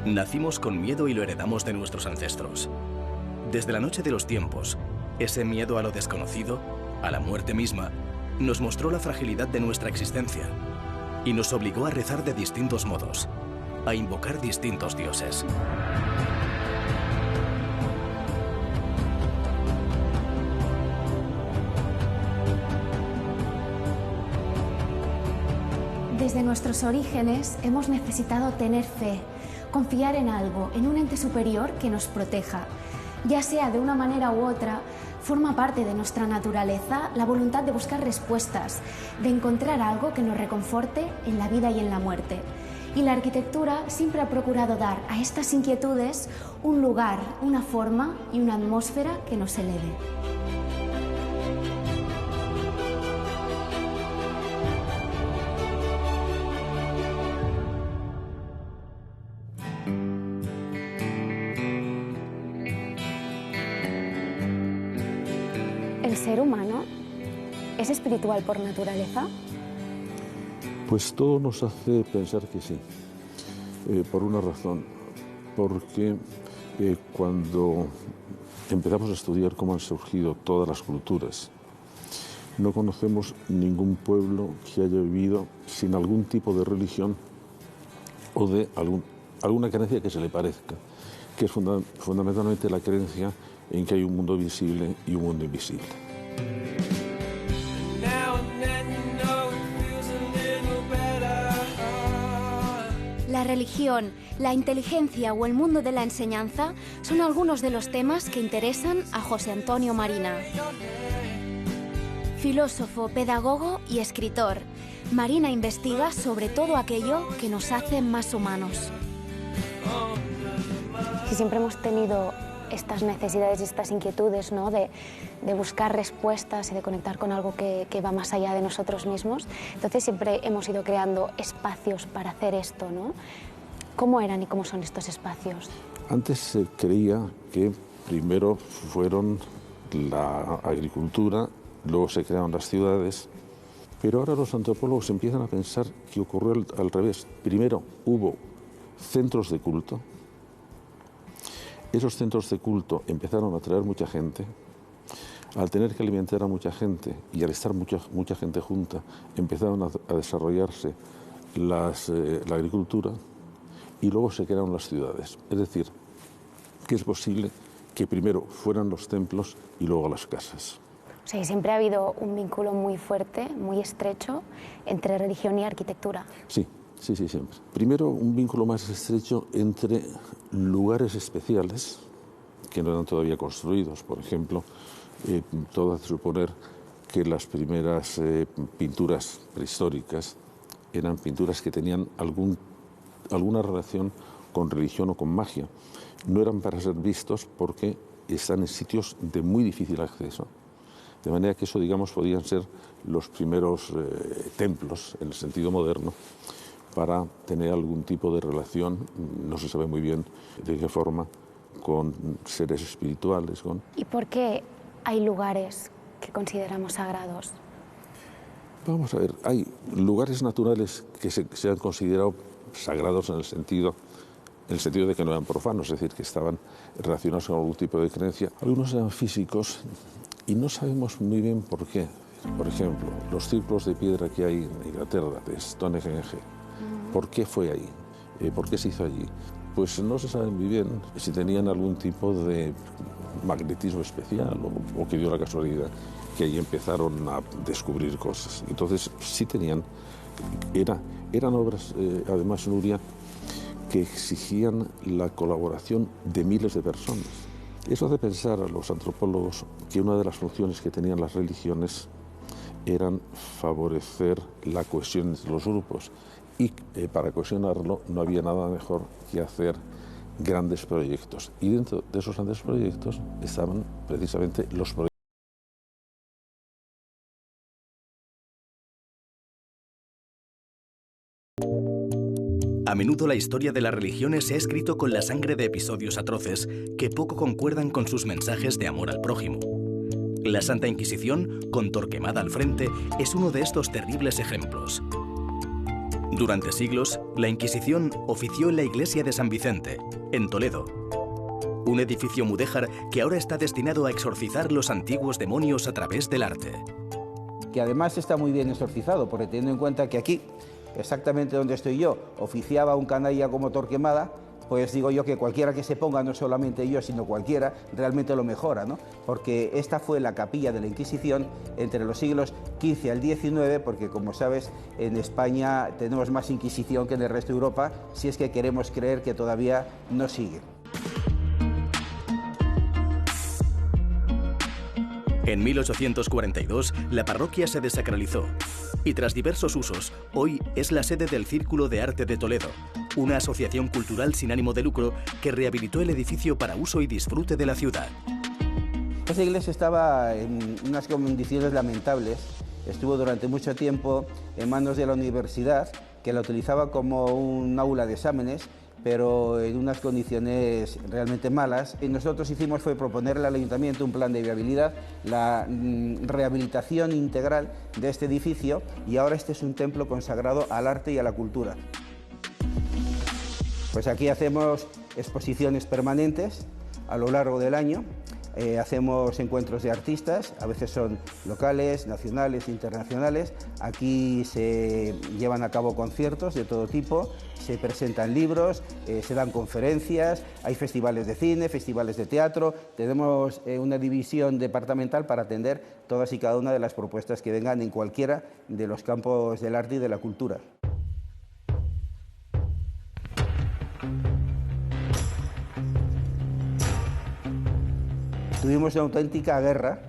Nacimos con miedo y lo heredamos de nuestros ancestros. Desde la noche de los tiempos, ese miedo a lo desconocido, a la muerte misma, nos mostró la fragilidad de nuestra existencia y nos obligó a rezar de distintos modos, a invocar distintos dioses. Desde nuestros orígenes hemos necesitado tener fe, confiar en algo, en un ente superior que nos proteja. Ya sea de una manera u otra, forma parte de nuestra naturaleza la voluntad de buscar respuestas, de encontrar algo que nos reconforte en la vida y en la muerte. Y la arquitectura siempre ha procurado dar a estas inquietudes un lugar, una forma y una atmósfera que nos eleve. ¿El ser humano es espiritual por naturaleza? Pues todo nos hace pensar que sí, por una razón, porque cuando empezamos a estudiar cómo han surgido todas las culturas, no conocemos ningún pueblo que haya vivido sin algún tipo de religión o de alguna creencia que se le parezca, que es fundamentalmente la creencia en que hay un mundo visible y un mundo invisible. La religión, la inteligencia o el mundo de la enseñanza son algunos de los temas que interesan a José Antonio Marina. Filósofo, pedagogo y escritor, Marina investiga sobre todo aquello que nos hace más humanos. Si siempre hemos tenido estas necesidades y estas inquietudes, ¿no? de buscar respuestas y de conectar con algo que va más allá de nosotros mismos, entonces siempre hemos ido creando espacios para hacer esto, ¿no? ¿Cómo eran y cómo son estos espacios? Antes se creía que primero fueron la agricultura, luego se crearon las ciudades, pero ahora los antropólogos empiezan a pensar que ocurrió al revés. Primero hubo centros de culto. Esos centros de culto empezaron a atraer mucha gente. Al tener que alimentar a mucha gente y al estar mucha gente junta, empezaron a desarrollarse la agricultura y luego se crearon las ciudades. Es decir, que es posible que primero fueran los templos y luego las casas. O sea, siempre ha habido un vínculo muy fuerte, muy estrecho, entre religión y arquitectura. Sí, siempre. Primero, un vínculo más estrecho entre lugares especiales que no eran todavía construidos. Por ejemplo, todo hace suponer que las primeras pinturas prehistóricas eran pinturas que tenían alguna relación con religión o con magia. No eran para ser vistos porque están en sitios de muy difícil acceso. De manera que eso, digamos, podían ser los primeros templos, en el sentido moderno, para tener algún tipo de relación, no se sabe muy bien de qué forma, con seres espirituales. ¿Y por qué hay lugares que consideramos sagrados? Vamos a ver, hay lugares naturales que se han considerado sagrados en el sentido de que no eran profanos, es decir, que estaban relacionados con algún tipo de creencia. Algunos eran físicos y no sabemos muy bien por qué. Por ejemplo, los círculos de piedra que hay en Inglaterra, de Stonehenge, ¿por qué fue ahí? ¿Por qué se hizo allí? Pues no se sabe muy bien si tenían algún tipo de magnetismo especial o que dio la casualidad que ahí empezaron a descubrir cosas. Entonces sí tenían, eran obras, además, Nuria, que exigían la colaboración de miles de personas. Eso hace pensar a los antropólogos que una de las funciones que tenían las religiones eran favorecer la cohesión entre los grupos. Y para cohesionarlo no había nada mejor que hacer grandes proyectos. Y dentro de esos grandes proyectos estaban precisamente los proyectos. A menudo la historia de las religiones se ha escrito con la sangre de episodios atroces que poco concuerdan con sus mensajes de amor al prójimo. La Santa Inquisición, con Torquemada al frente, es uno de estos terribles ejemplos. Durante siglos, la Inquisición ofició en la iglesia de San Vicente, en Toledo. Un edificio mudéjar que ahora está destinado a exorcizar los antiguos demonios a través del arte. Que además está muy bien exorcizado, porque teniendo en cuenta que aquí, exactamente donde estoy yo, oficiaba un canalla como Torquemada, pues digo yo que cualquiera que se ponga, no solamente yo, sino cualquiera, realmente lo mejora, ¿no? Porque esta fue la capilla de la Inquisición entre los siglos XV al XIX, porque como sabes, en España tenemos más Inquisición que en el resto de Europa, si es que queremos creer que todavía no sigue. En 1842, la parroquia se desacralizó y tras diversos usos, hoy es la sede del Círculo de Arte de Toledo, una asociación cultural sin ánimo de lucro que rehabilitó el edificio para uso y disfrute de la ciudad. Esta iglesia estaba en unas condiciones lamentables, estuvo durante mucho tiempo en manos de la universidad, que la utilizaba como un aula de exámenes, pero en unas condiciones realmente malas. Y nosotros hicimos fue proponerle al ayuntamiento un plan de viabilidad, la rehabilitación integral de este edificio, y ahora este es un templo consagrado al arte y a la cultura. Pues aquí hacemos exposiciones permanentes a lo largo del año, hacemos encuentros de artistas, a veces son locales, nacionales, internacionales. Aquí se llevan a cabo conciertos de todo tipo, se presentan libros, se dan conferencias, hay festivales de cine, festivales de teatro. Tenemos una división departamental para atender todas y cada una de las propuestas que vengan en cualquiera de los campos del arte y de la cultura. Tuvimos una auténtica guerra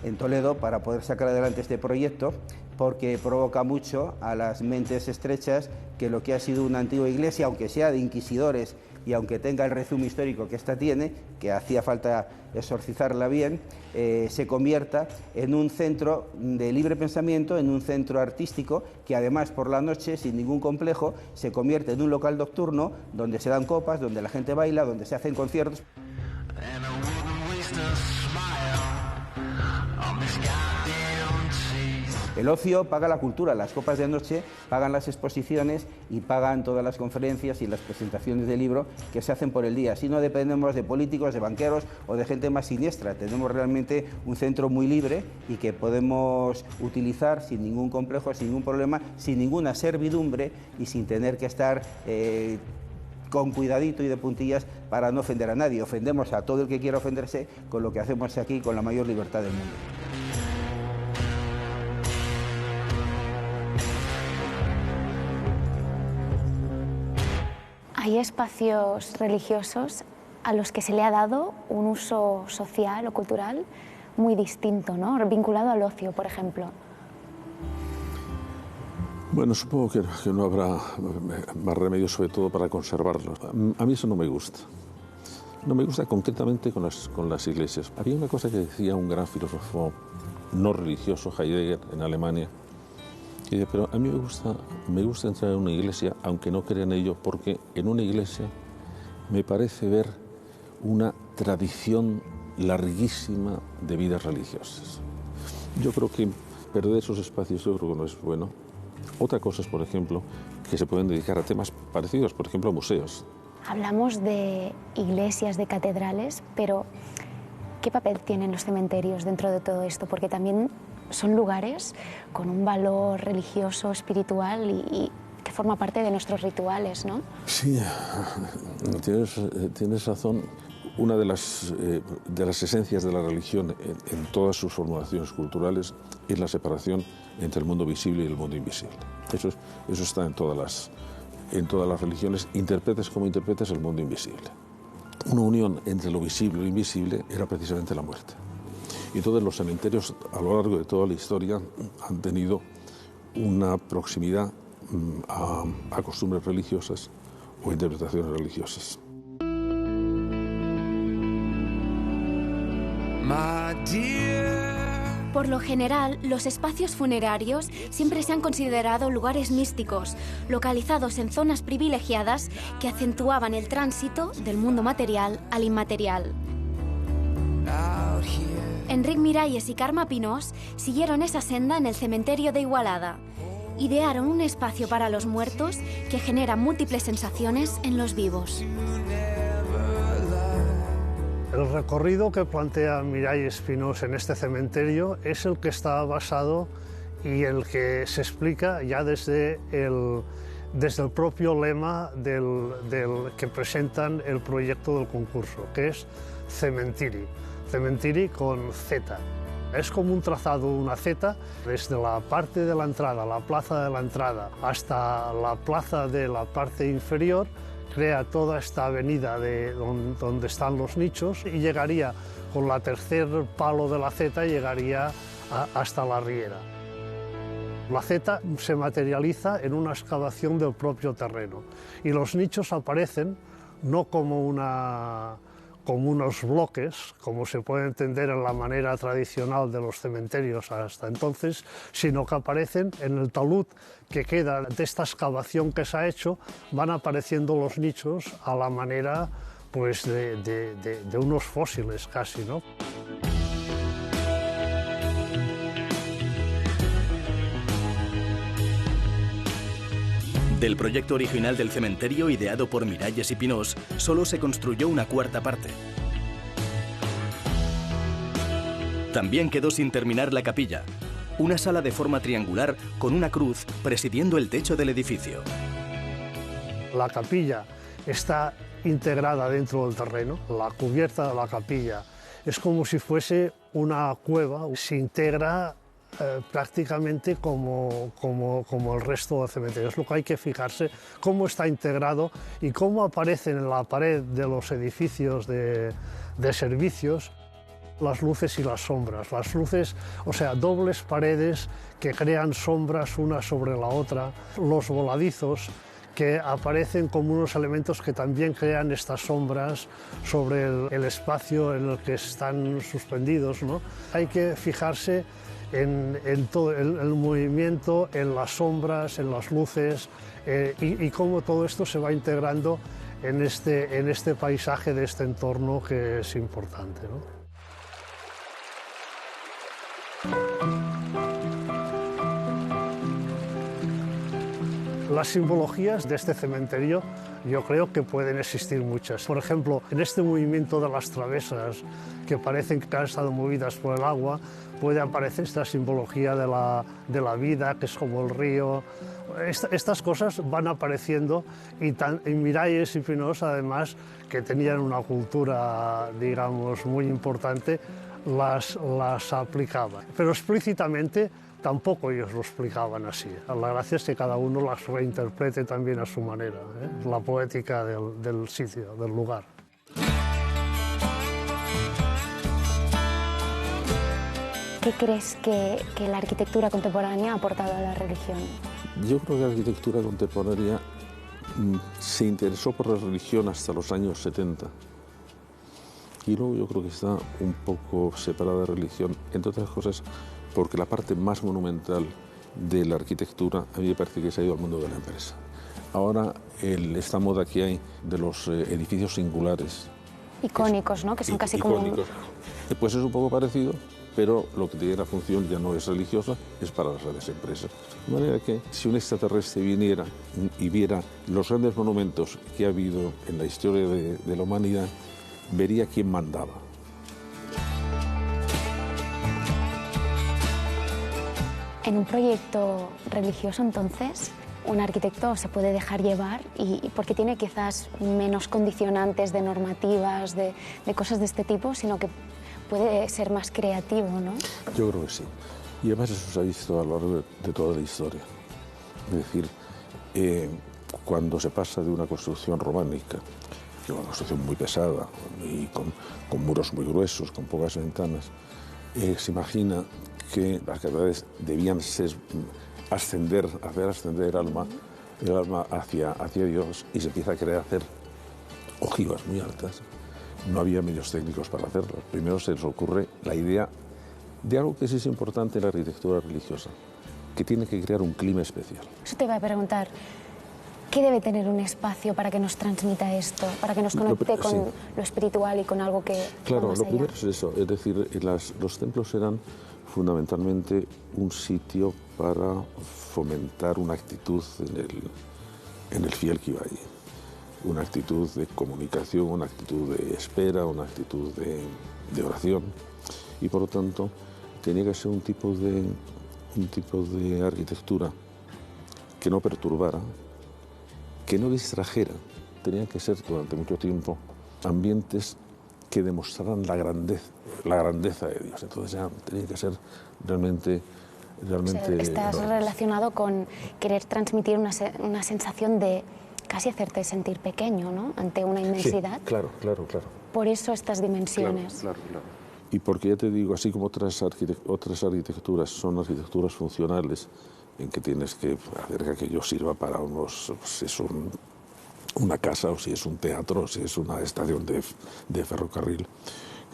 en Toledo para poder sacar adelante este proyecto, porque provoca mucho a las mentes estrechas que lo que ha sido una antigua iglesia, aunque sea de inquisidores y aunque tenga el rezumo histórico que esta tiene, que hacía falta exorcizarla bien, se convierta en un centro de libre pensamiento, en un centro artístico que además por la noche, sin ningún complejo, se convierte en un local nocturno donde se dan copas, donde la gente baila, donde se hacen conciertos. El ocio paga la cultura, las copas de noche pagan las exposiciones y pagan todas las conferencias y las presentaciones de libro que se hacen por el día. Así no dependemos de políticos, de banqueros o de gente más siniestra. Tenemos realmente un centro muy libre y que podemos utilizar sin ningún complejo, sin ningún problema, sin ninguna servidumbre y sin tener que estar con cuidadito y de puntillas para no ofender a nadie. Ofendemos a todo el que quiera ofenderse con lo que hacemos aquí con la mayor libertad del mundo. Hay espacios religiosos a los que se le ha dado un uso social o cultural muy distinto, ¿no? Vinculado al ocio, por ejemplo. Bueno, supongo que no habrá más remedio, sobre todo para conservarlos. A mí eso no me gusta. No me gusta concretamente con las iglesias. Había una cosa que decía un gran filósofo no religioso, Heidegger, en Alemania, que decía, pero a mí me gusta entrar en una iglesia, aunque no crea en ello, porque en una iglesia me parece ver una tradición larguísima de vidas religiosas. Yo creo que perder esos espacios yo creo que no es bueno. Otra cosa es, por ejemplo, que se pueden dedicar a temas parecidos, por ejemplo, a museos. Hablamos de iglesias, de catedrales, pero ¿qué papel tienen los cementerios dentro de todo esto? Porque también son lugares con un valor religioso, espiritual y que forma parte de nuestros rituales, ¿no? Sí, tienes razón. Una de las esencias de la religión en todas sus formulaciones culturales es la separación entre el mundo visible y el mundo invisible. Eso está en todas las religiones, interpretes como interpretes el mundo invisible. Una unión entre lo visible y lo invisible era precisamente la muerte. Y entonces los cementerios a lo largo de toda la historia han tenido una proximidad a costumbres religiosas o interpretaciones religiosas. Por lo general, los espacios funerarios siempre se han considerado lugares místicos, localizados en zonas privilegiadas que acentuaban el tránsito del mundo material al inmaterial. Enric Miralles y Carme Pinós siguieron esa senda en el cementerio de Igualada idearon un espacio para los muertos que genera múltiples sensaciones en los vivos. El recorrido que plantea Miray Espinós en este cementerio es el que está basado y el que se explica ya desde el propio lema del que presentan el proyecto del concurso, que es Cementiri, Cementiri con Z. Es como un trazado, una Z, desde la parte de la entrada, la plaza de la entrada, hasta la plaza de la parte inferior, crea toda esta avenida donde están los nichos y llegaría con la tercer palo de la Z, llegaría hasta la riera. La Z se materializa en una excavación del propio terreno y los nichos aparecen no como unos bloques, como se puede entender en la manera tradicional de los cementerios hasta entonces, sino que aparecen en el talud que queda de esta excavación que se ha hecho, van apareciendo los nichos a la manera pues, de unos fósiles casi, ¿no? Del proyecto original del cementerio ideado por Miralles y Pinós, solo se construyó una cuarta parte. También quedó sin terminar la capilla, una sala de forma triangular con una cruz presidiendo el techo del edificio. La capilla está integrada dentro del terreno, la cubierta de la capilla es como si fuese una cueva, se integra prácticamente como el resto del cementerio. Es lo que hay que fijarse, cómo está integrado y cómo aparecen en la pared de los edificios de servicios las luces y las sombras. Las luces, o sea, dobles paredes que crean sombras una sobre la otra, los voladizos que aparecen como unos elementos que también crean estas sombras sobre el espacio en el que están suspendidos, ¿no? Hay que fijarse en todo el movimiento, en las sombras, en las luces y cómo todo esto se va integrando en este paisaje de este entorno que es importante, ¿no? Las simbologías de este cementerio yo creo que pueden existir muchas. Por ejemplo, en este movimiento de las travesas que parecen que han estado movidas por el agua, puede aparecer esta simbología de la vida, que es como el río. Estas cosas van apareciendo y Miralles y Pinós, además, que tenían una cultura, digamos, muy importante, las aplicaban. Pero explícitamente tampoco ellos lo explicaban así. La gracia es que cada uno las reinterprete también a su manera, ¿eh? La poética del sitio, del lugar. ¿Qué crees que la arquitectura contemporánea ha aportado a la religión? Yo creo que la arquitectura contemporánea se interesó por la religión hasta los años 70. Y luego yo creo que está un poco separada de religión, entre otras cosas, porque la parte más monumental de la arquitectura a mí me parece que se ha ido al mundo de la empresa. Ahora esta moda que hay de los edificios singulares. Icónicos, ¿no? Que son casi icónicos. Pues es un poco parecido, pero lo que tiene la función ya no es religiosa, es para las grandes empresas. De manera que si un extraterrestre viniera y viera los grandes monumentos que ha habido en la historia de la humanidad, vería quién mandaba. En un proyecto religioso, entonces, un arquitecto se puede dejar llevar y porque tiene quizás menos condicionantes de normativas, de cosas de este tipo, sino que puede ser más creativo, ¿no? Yo creo que sí. Y además eso se ha visto a lo largo de toda la historia. Es decir, cuando se pasa de una construcción románica, que es una construcción muy pesada y con muros muy gruesos, con pocas ventanas, se imagina que las catedrales debían hacer ascender el alma hacia Dios y se empieza a querer hacer ojivas muy altas. No había medios técnicos para hacerlo. Primero se les ocurre la idea de algo que sí es importante en la arquitectura religiosa, que tiene que crear un clima especial. Eso te iba a preguntar. ¿Qué debe tener un espacio para que nos transmita esto, para que nos conecte con lo espiritual y con algo que... Claro, lo primero es eso, es decir, los templos eran fundamentalmente un sitio para fomentar una actitud en el fiel que iba allí. Una actitud de comunicación, una actitud de espera, una actitud de oración. Y por lo tanto tenía que ser un tipo de arquitectura que no perturbara, que no distrajera. Tenían que ser durante mucho tiempo ambientes que demostraran la grandeza de Dios. Entonces ya tenía que ser realmente... O sea, estás relacionado con querer transmitir una sensación de casi hacerte sentir pequeño, ¿no? Ante una inmensidad. Sí, claro. Por eso estas dimensiones. Claro. Y porque ya te digo, así como otras arquitecturas son arquitecturas funcionales, en que tienes que hacer que aquello sirva para si es una casa o si es un teatro o si es una estación de ferrocarril.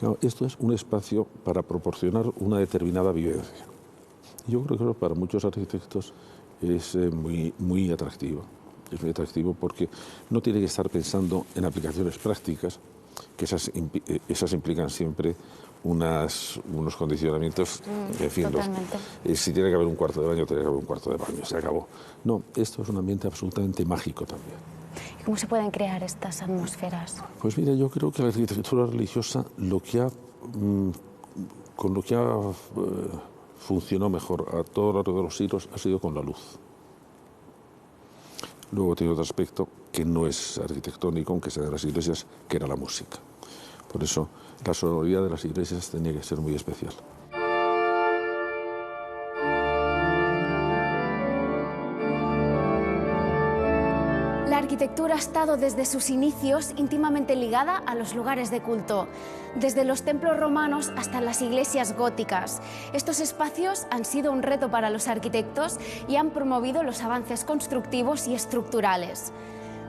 Claro, esto es un espacio para proporcionar una determinada vivencia. Yo creo que para muchos arquitectos es muy atractivo. Es muy atractivo porque no tiene que estar pensando en aplicaciones prácticas, que esas implican siempre unos condicionamientos, en fin, si tiene que haber un cuarto de baño, tiene que haber un cuarto de baño, se acabó. No, esto es un ambiente absolutamente mágico también. ¿Y cómo se pueden crear estas atmósferas? Pues mira, yo creo que la arquitectura religiosa con lo que ha funcionado mejor a todo lo largo de los siglos ha sido con la luz. Luego tiene otro aspecto que no es arquitectónico, aunque sea de las iglesias, que era la música. Por eso la sonoridad de las iglesias tenía que ser muy especial. La arquitectura ha estado desde sus inicios íntimamente ligada a los lugares de culto, desde los templos romanos hasta las iglesias góticas. Estos espacios han sido un reto para los arquitectos y han promovido los avances constructivos y estructurales.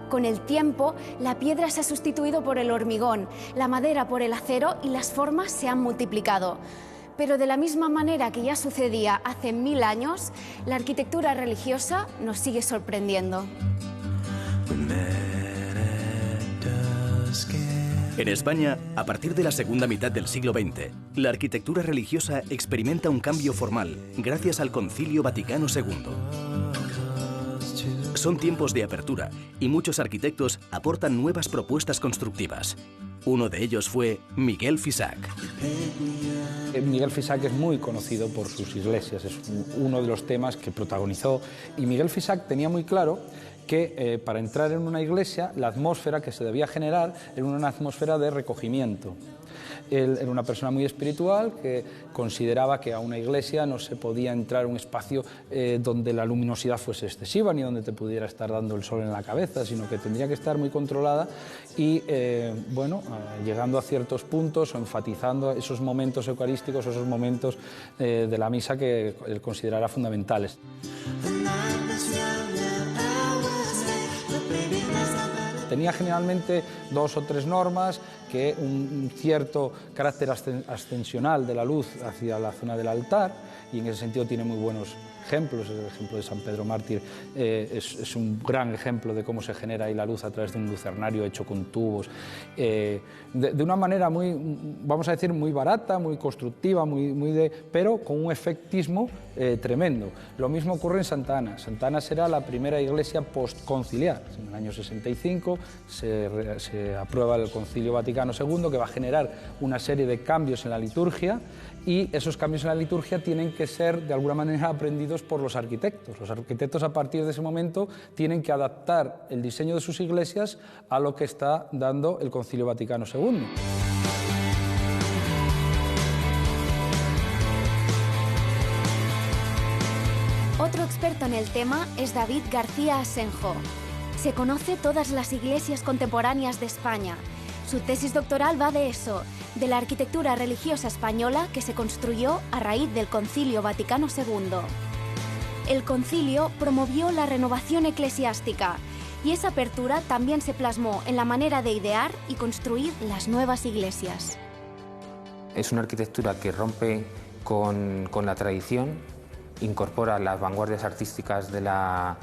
Con el tiempo, la piedra se ha sustituido por el hormigón, la madera por el acero y las formas se han multiplicado. Pero de la misma manera que ya sucedía hace 1000 años, la arquitectura religiosa nos sigue sorprendiendo. En España, a partir de la segunda mitad del siglo XX, la arquitectura religiosa experimenta un cambio formal gracias al Concilio Vaticano II. Son tiempos de apertura y muchos arquitectos aportan nuevas propuestas constructivas. Uno de ellos fue Miguel Fisac. Miguel Fisac es muy conocido por sus iglesias, es uno de los temas que protagonizó. Y Miguel Fisac tenía muy claro que para entrar en una iglesia, la atmósfera que se debía generar era una atmósfera de recogimiento. Él era una persona muy espiritual que consideraba que a una iglesia no se podía entrar en un espacio donde la luminosidad fuese excesiva ni donde te pudiera estar dando el sol en la cabeza, sino que tendría que estar muy controlada y, llegando a ciertos puntos o enfatizando esos momentos eucarísticos, esos momentos de la misa que él considerara fundamentales. Tenía generalmente 2 o 3 normas, que un cierto carácter ascensional de la luz hacia la zona del altar, y en ese sentido tiene muy buenos ejemplos. El ejemplo de San Pedro Mártir es un gran ejemplo de cómo se genera ahí la luz a través de un lucernario hecho con tubos, de una manera muy, vamos a decir, muy barata, muy constructiva, pero con un efectismo tremendo. Lo mismo ocurre en Santa Ana. Santa Ana será la primera iglesia postconciliar. En el año 65 se aprueba el Concilio Vaticano II, que va a generar una serie de cambios en la liturgia, y esos cambios en la liturgia tienen que ser de alguna manera aprendidos por los arquitectos. Los arquitectos a partir de ese momento tienen que adaptar el diseño de sus iglesias a lo que está dando el Concilio Vaticano II. Otro experto en el tema es David García Asenjo. Se conoce todas las iglesias contemporáneas de España. Su tesis doctoral va de eso, de la arquitectura religiosa española que se construyó a raíz del Concilio Vaticano II. El concilio promovió la renovación eclesiástica y esa apertura también se plasmó en la manera de idear y construir las nuevas iglesias. Es una arquitectura que rompe con la tradición, incorpora las vanguardias artísticas de la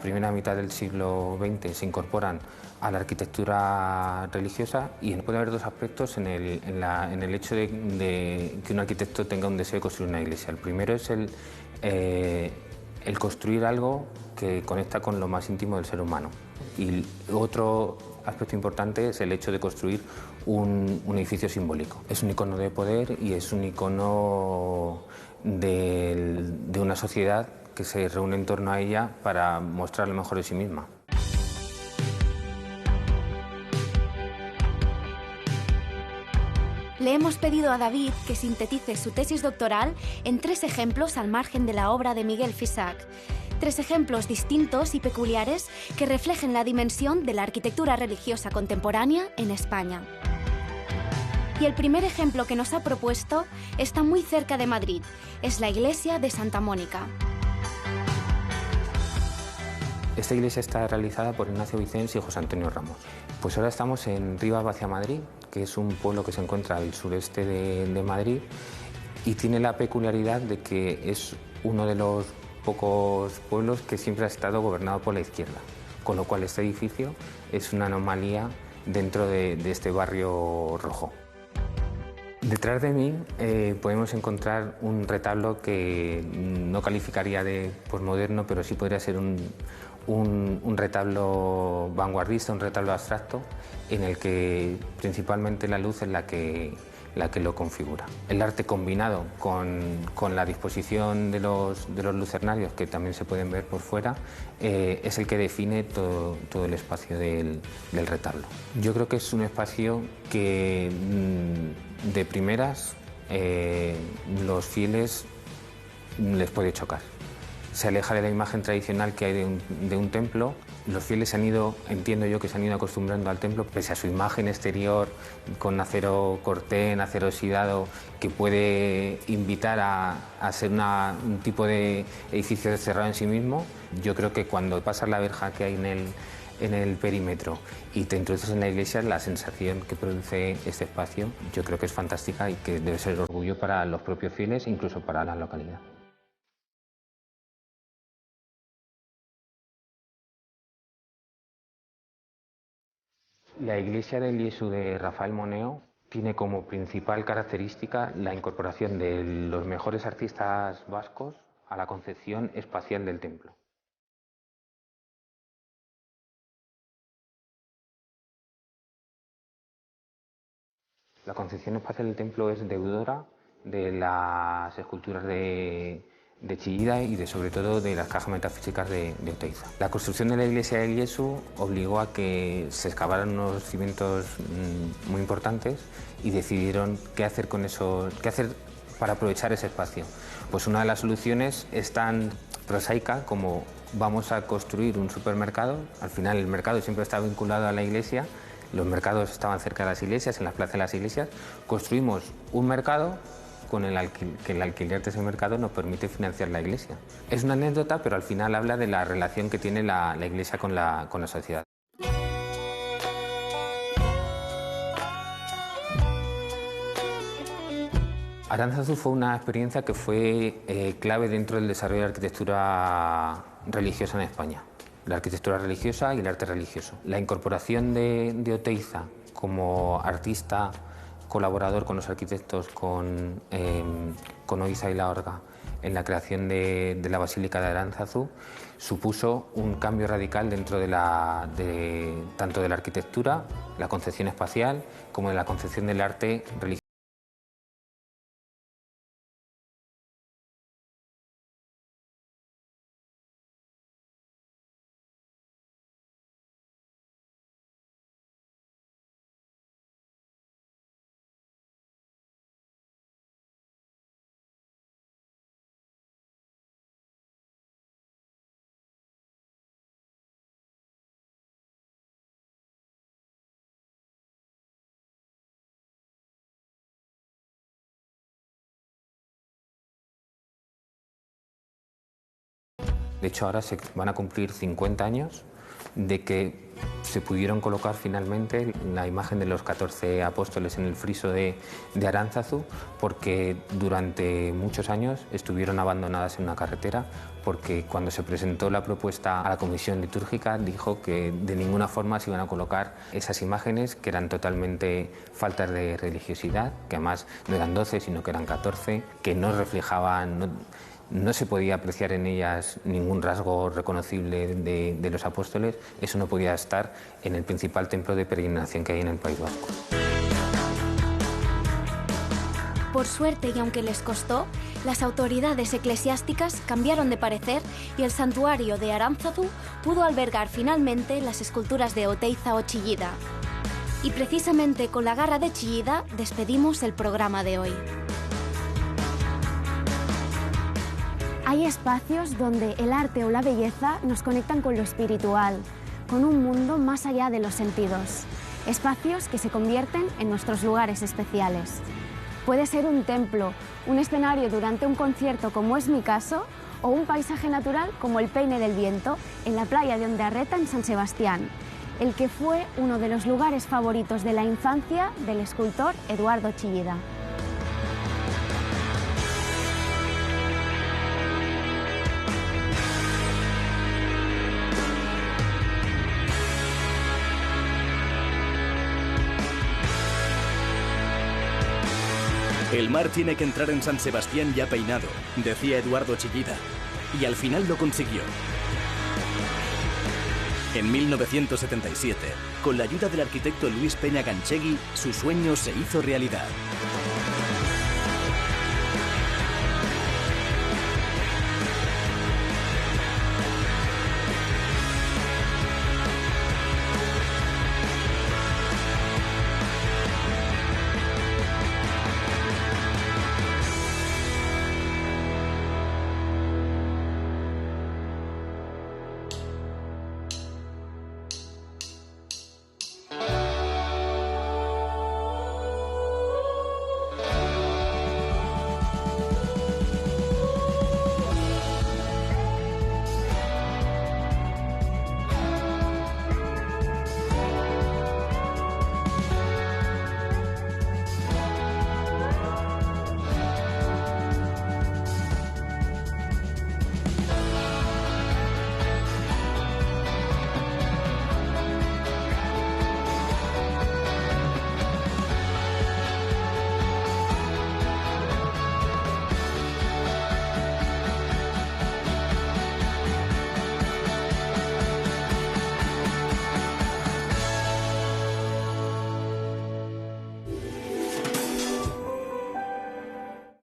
primera mitad del siglo XX, se incorporan a la arquitectura religiosa, y puede haber dos aspectos en el hecho de que un arquitecto tenga un deseo de construir una iglesia. El primero es el construir algo que conecta con lo más íntimo del ser humano, y otro aspecto importante es el hecho de construir un edificio simbólico. Es un icono de poder y es un icono de una sociedad que se reúne en torno a ella para mostrar lo mejor de sí misma. Le hemos pedido a David que sintetice su tesis doctoral en 3 ejemplos al margen de la obra de Miguel Fisac. 3 ejemplos distintos y peculiares que reflejen la dimensión de la arquitectura religiosa contemporánea en España. Y el primer ejemplo que nos ha propuesto está muy cerca de Madrid. Es la iglesia de Santa Mónica. Esta iglesia está realizada por Ignacio Vicens y José Antonio Ramos. Pues ahora estamos en Rivas hacia Madrid, que es un pueblo que se encuentra al sureste de Madrid, y tiene la peculiaridad de que es uno de los pocos pueblos que siempre ha estado gobernado por la izquierda, con lo cual este edificio es una anomalía dentro de este barrio rojo. Detrás de mí podemos encontrar un retablo que no calificaría de posmoderno, pero sí podría ser un retablo vanguardista, un retablo abstracto, en el que principalmente la luz es la que lo configura. El arte combinado con la disposición de los lucernarios, que también se pueden ver por fuera, es el que define todo el espacio del retablo. Yo creo que es un espacio que de primeras los fieles les puede chocar. Se aleja de la imagen tradicional que hay de un templo. Los fieles entiendo yo que se han ido acostumbrando al templo, pese a su imagen exterior con acero cortén, acero oxidado, que puede invitar a ser un tipo de edificio cerrado en sí mismo. Yo creo que cuando pasas la verja que hay en el perímetro y te introduces en la iglesia, la sensación que produce este espacio yo creo que es fantástica y que debe ser orgullo para los propios fieles, incluso para la localidad. La iglesia del Jesús de Rafael Moneo tiene como principal característica la incorporación de los mejores artistas vascos a la concepción espacial del templo. La concepción espacial del templo es deudora de las esculturas de Chillida y sobre todo de las cajas metafísicas de Oteiza. La construcción de la iglesia del Jesús obligó a que se excavaran unos cimientos muy importantes y decidieron qué hacer para aprovechar ese espacio. Pues una de las soluciones es tan prosaica como vamos a construir un supermercado. Al final el mercado siempre está vinculado a la iglesia, los mercados estaban cerca de las iglesias, en las plazas de las iglesias. Construimos un mercado con el alquiler de ese mercado nos permite financiar la iglesia. Es una anécdota, pero al final habla de la relación que tiene la iglesia con la sociedad. Aránzazu fue una experiencia que fue clave dentro del desarrollo de la arquitectura religiosa en España. La arquitectura religiosa y el arte religioso. La incorporación de Oteiza como artista colaborador con los arquitectos, con Oiza y La Orga, en la creación de la Basílica de Aránzazu, supuso un cambio radical dentro tanto de la arquitectura, la concepción espacial, como de la concepción del arte religioso. De hecho, ahora se van a cumplir 50 años de que se pudieron colocar finalmente la imagen de los 14 apóstoles en el friso de Aránzazu, porque durante muchos años estuvieron abandonadas en una carretera, porque cuando se presentó la propuesta a la comisión litúrgica dijo que de ninguna forma se iban a colocar esas imágenes, que eran totalmente faltas de religiosidad, que además no eran 12 sino que eran 14, que no reflejaban... No se podía apreciar en ellas ningún rasgo reconocible de los apóstoles. Eso no podía estar en el principal templo de peregrinación que hay en el País Vasco. Por suerte, y aunque les costó, las autoridades eclesiásticas cambiaron de parecer y el santuario de Aránzazu pudo albergar finalmente las esculturas de Oteiza o Chillida. Y precisamente con la garra de Chillida despedimos el programa de hoy. Hay espacios donde el arte o la belleza nos conectan con lo espiritual, con un mundo más allá de los sentidos. Espacios que se convierten en nuestros lugares especiales. Puede ser un templo, un escenario durante un concierto como es mi caso, o un paisaje natural como el Peine del Viento en la playa de Ondarreta en San Sebastián, el que fue uno de los lugares favoritos de la infancia del escultor Eduardo Chillida. El mar tiene que entrar en San Sebastián ya peinado, decía Eduardo Chillida, y al final lo consiguió. En 1977, con la ayuda del arquitecto Luis Peña Ganchegui, su sueño se hizo realidad.